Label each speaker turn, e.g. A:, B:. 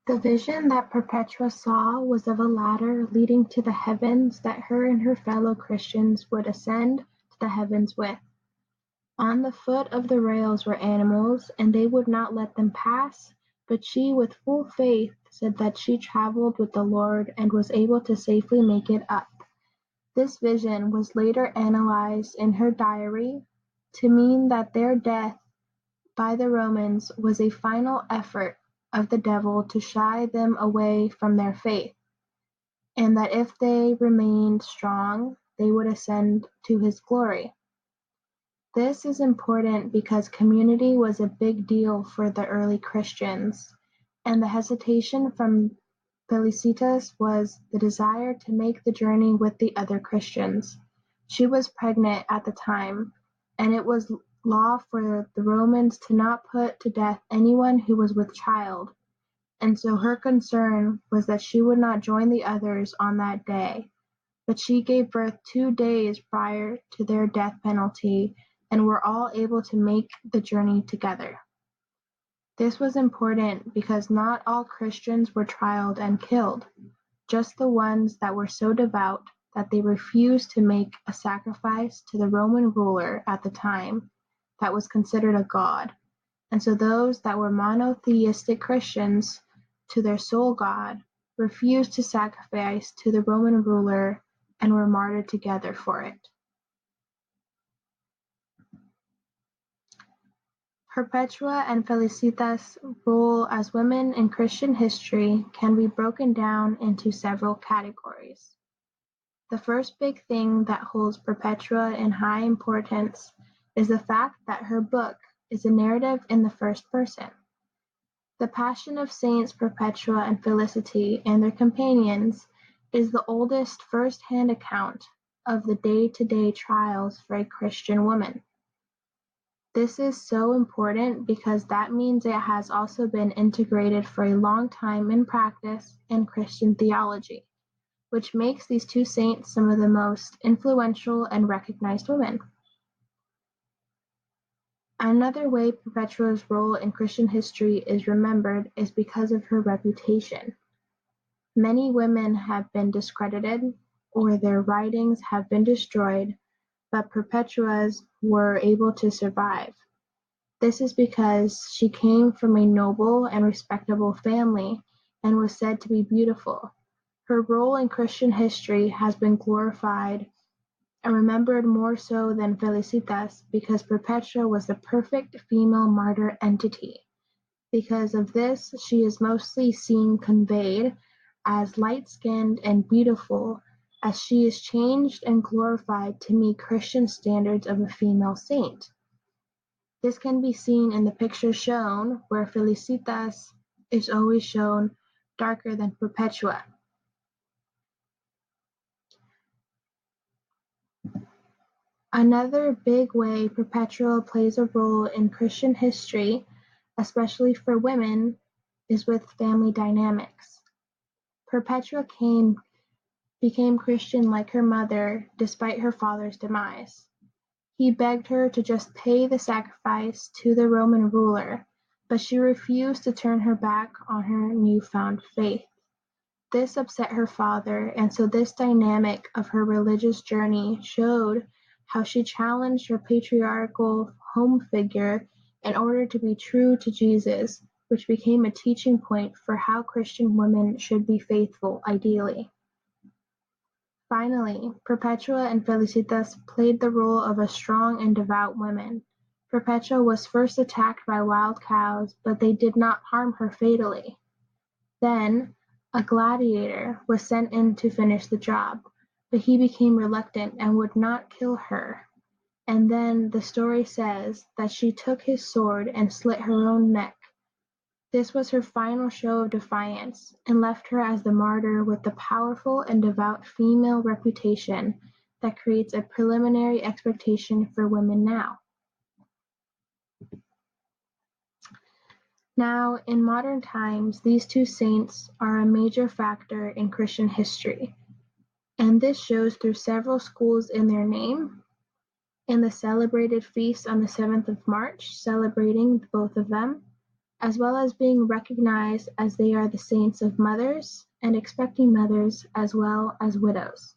A: The vision that Perpetua saw was of a ladder leading to the heavens that her and her fellow Christians would ascend to the heavens with. On the foot of the rails were animals, and they would not let them pass, but she with full faith said that she traveled with the Lord and was able to safely make it up. This vision was later analyzed in her diary to mean that their death by the Romans was a final effort of the devil to shy them away from their faith, and that if they remained strong, they would ascend to his glory. This is important because community was a big deal for the early Christians, and the hesitation from Felicitas was the desire to make the journey with the other Christians. She was pregnant at the time, and it was law for the Romans to not put to death anyone who was with child, and so her concern was that she would not join the others on that day. But she gave birth 2 days prior to their death penalty, and were all able to make the journey together. This was important because not all Christians were trialed and killed, just the ones that were so devout that they refused to make a sacrifice to the Roman ruler at the time that was considered a god, and so those that were monotheistic Christians to their sole god refused to sacrifice to the Roman ruler and were martyred together for it. Perpetua and Felicitas' role as women in Christian history can be broken down into several categories. The first big thing that holds Perpetua in high importance is the fact that her book is a narrative in the first person. The Passion of Saints Perpetua and Felicity and their companions is the oldest first-hand account of the day-to-day trials for a Christian woman. This is so important because that means it has also been integrated for a long time in practice in Christian theology, which makes these two saints some of the most influential and recognized women. Another way Perpetua's role in Christian history is remembered is because of her reputation. Many women have been discredited or their writings have been destroyed, but Perpetua's were able to survive. This is because she came from a noble and respectable family and was said to be beautiful. Her role in Christian history has been glorified and remembered more so than Felicitas because Perpetua was the perfect female martyr entity. Because of this, she is mostly seen conveyed as light-skinned and beautiful, as she is changed and glorified to meet Christian standards of a female saint. This can be seen in the picture shown, where Felicitas is always shown darker than Perpetua. Another big way Perpetua plays a role in Christian history, especially for women, is with family dynamics. Perpetua became Christian like her mother, despite her father's demise. He begged her to just pay the sacrifice to the Roman ruler, but she refused to turn her back on her newfound faith. This upset her father, and so this dynamic of her religious journey showed how she challenged her patriarchal home figure in order to be true to Jesus, which became a teaching point for how Christian women should be faithful, ideally. Finally, Perpetua and Felicitas played the role of a strong and devout woman. Perpetua was first attacked by wild cows, but they did not harm her fatally. Then, a gladiator was sent in to finish the job, but he became reluctant and would not kill her. And then the story says that she took his sword and slit her own neck. This was her final show of defiance, and left her as the martyr with the powerful and devout female reputation that creates a preliminary expectation for women now. Now, in modern times, these two saints are a major factor in Christian history, and this shows through several schools in their name, in the celebrated feast on the 7th of March, celebrating both of them, as well as being recognized as they are the saints of mothers and expecting mothers as well as widows.